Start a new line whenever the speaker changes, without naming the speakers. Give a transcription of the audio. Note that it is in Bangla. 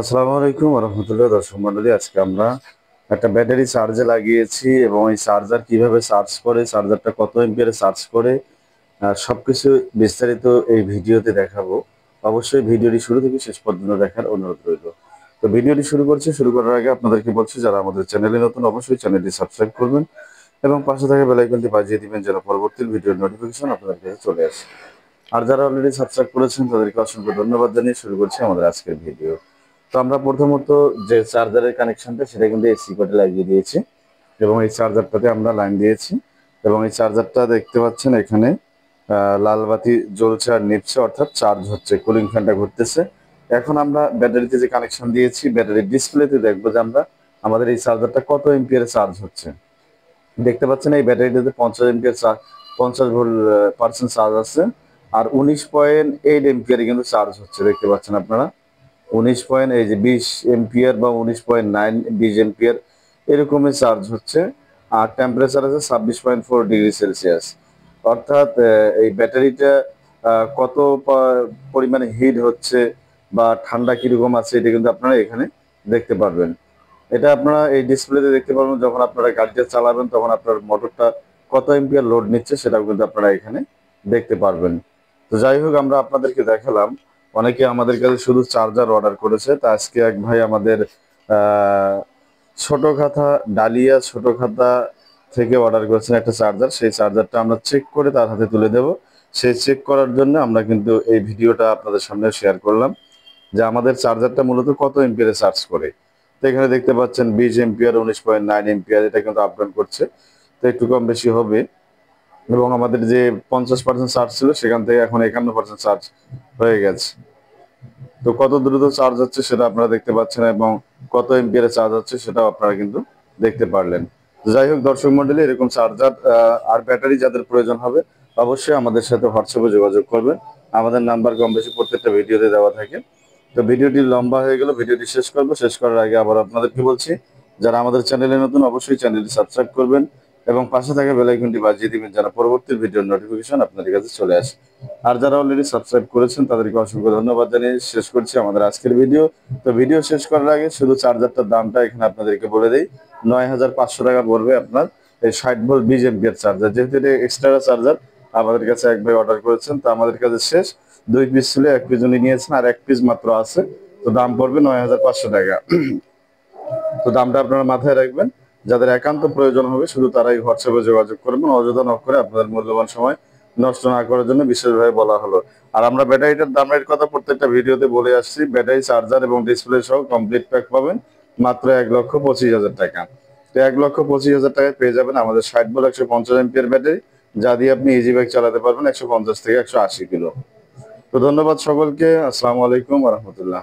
আসসালামু আলাইকুম রহমতুল্লাহ। দর্শক মন্ডলী, আজকে আমরা একটা ব্যাটারি চার্জে লাগিয়েছি এবং এই চার্জার কিভাবে চার্জ করে, চার্জারটা কত এম্পিয়ারে চার্জ করে, সবকিছু বিস্তারিত এই ভিডিওতে দেখাবো। অবশ্যই ভিডিওটি শুরু থেকে শেষ পর্যন্ত দেখার অনুরোধ রইল। তো ভিডিওটি শুরু করছি। শুরু করার আগে আপনাদেরকে বলছি, যারা আমাদের চ্যানেলে নতুন অবশ্যই চ্যানেলটি সাবস্ক্রাইব করবেন এবং পাশে থাকা বেল আইকনটি বাজিয়ে দিবেন যেন পরবর্তী ভিডিওর নোটিফিকেশন আপনাদের কাছে চলে আসে। আর যারা অলরেডি সাবস্ক্রাইব করেছেন তাদেরকে অসংখ্য ধন্যবাদ জানিয়ে শুরু করছি আমাদের আজকের ভিডিও। তো আমরা প্রথমত যে চার্জারের কানেকশনটা সেটা কিন্তু এসি কোডে লাগিয়ে দিয়েছি এবং এই চার্জারটাতে আমরা লাইন দিয়েছি এবং এই চার্জারটা দেখতে পাচ্ছেন এখানে লাল বাতি জ্বলছে আর নিচ্ছে, অর্থাৎ চার্জ হচ্ছে, কুলিং ফ্যানটা ঘুরতেছে। এখন আমরা ব্যাটারিতে যে কানেকশন দিয়েছি ব্যাটারির ডিসপ্লেতে দেখবো যে আমরা আমাদের এই চার্জারটা কত এম্পিয়ারে চার্জ হচ্ছে। দেখতে পাচ্ছেন এই ব্যাটারিটাতে 50 এম্পিয়ার 50 ভোল্ট পার্সেন্ট চার্জ আছে আর 19.8 এম্পিয়ারে কিন্তু চার্জ হচ্ছে। দেখতে পাচ্ছেন আপনারা 19 এই যে 20 এম্পিয়ার বা 19.9 20 এম্পিয়ার এরকমই চার্জ হচ্ছে। আর টেম্পারেচার আছে 26.4 ডিগ্রি সেলসিয়াস। অর্থাৎ এই ব্যাটারিটা কত পরিমাণে হিট হচ্ছে বা ঠান্ডা কিরকম আছে এটা কিন্তু আপনারা এখানে দেখতে পারবেন। এটা আপনারা এই ডিসপ্লেতে দেখতে পারবেন। যখন আপনারা গাড়িটা চালাবেন তখন আপনার মোটরটা কত এম্পিয়ার লোড নিচ্ছে সেটাও কিন্তু আপনারা এখানে দেখতে পারবেন। তো যাই হোক, আমরা আপনাদেরকে দেখালাম। অনেকে আমাদের কাছে শুধু চার্জার অর্ডার করেছে। তা আজকে এক ভাই আমাদের ছোট খাতা ডালিয়া ছোট খাতা থেকে অর্ডার করেছেন একটা চার্জার। সেই চার্জারটা আমরা চেক করে তার হাতে তুলে দেব। সেই চেক করার জন্য আমরা কিন্তু এই ভিডিওটা আপনাদের সামনে শেয়ার করলাম যে আমাদের চার্জারটা মূলত কত এম্পিয়ারে চার্জ করে। তো এখানে দেখতে পাচ্ছেন 20 এম্পিয়ার 19.9 এম্পিয়ার, এটা কিন্তু আপ ডাউন করছে। তো একটু কম বেশি হবে এবং আমাদের যে 50% চার্জ ছিল সেখান থেকে এখন 51% চার্জ হয়ে গেছে। তো কত দ্রুত চার্জ হচ্ছে সেটা আপনারা দেখতে পাচ্ছেন এবং কত এম্পিয়ারে চার্জ হচ্ছে সেটাও আপনারা কিন্তু দেখতে পারলেন। যাই হোক দর্শক মন্ডলী, এরকম চার্জার আর ব্যাটারি যাদের প্রয়োজন হবে অবশ্যই আমাদের সাথে হোয়াটসঅ্যাপে যোগাযোগ করবেন। আমাদের নাম্বার কম বেশি প্রত্যেকটা ভিডিওতে দেওয়া থাকে। তো ভিডিওটি লম্বা হয়ে গেল, ভিডিওটি শেষ করবো। শেষ করার আগে আবার আপনাদেরকে বলছি, যারা আমাদের চ্যানেলে নতুন অবশ্যই চ্যানেলটি সাবস্ক্রাইব করবেন এবং পাশে থাকা বেল আইকনটি বাজিয়ে দিবেন যেন পরবর্তী ভিডিওর নোটিফিকেশন আপনাদের কাছে চলে আসে। আর যারা অলরেডি সাবস্ক্রাইব করেছেন তাদেরকে অসংখ্য ধন্যবাদ জানিয়ে শেষ করছি আমাদের আজকের ভিডিও। তো ভিডিও শেষ করার আগে শুধু চার্জারটার দামটা এখানে আপনাদেরকে বলে দেই। 9,500 টাকা পড়বে আপনার এই 60 ভোল্ট 20 এম্পিয়ার চার্জার। যেহেতু এটা এক্সট্রা চার্জার আমাদের কাছে এক ভাই অর্ডার করেছেন, তো আমাদের কাছে শেষ। 2 পিস ছিল, 1 পিস উনি নিয়েছেন আর 1 পিস মাত্র আছে। তো দাম পড়বে 9,500 টাকা। তো দামটা আপনারা মাথায় রাখবেন। যাদের একান্ত প্রয়োজন হবে শুধু তারাই হোয়াটসঅ্যাপে যোগাযোগ করবেন। অযথা নক করে আপনাদের মূল্যবান সময় নষ্ট না করার জন্য বিশেষভাবে বলা হলো। আর আমরা ব্যাটারিটার দামের কথা প্রত্যেকটা ভিডিওতে বলে আসছি। ব্যাটারি, চার্জার এবং ডিসপ্লে সহ কমপ্লিট প্যাক পাবেন মাত্র 1,25,000 টাকা। তো 1,25,000 টাকায় পেয়ে যাবেন আমাদের 60 ভোল্ট 150 এম্পিয়ার ব্যাটারি, যা দিয়ে আপনি ইজি বাইক চালাতে পারবেন 150 থেকে 180 কিলো। তো ধন্যবাদ সকলকে। আসসালামু আলাইকুম রহমতুল্লাহ।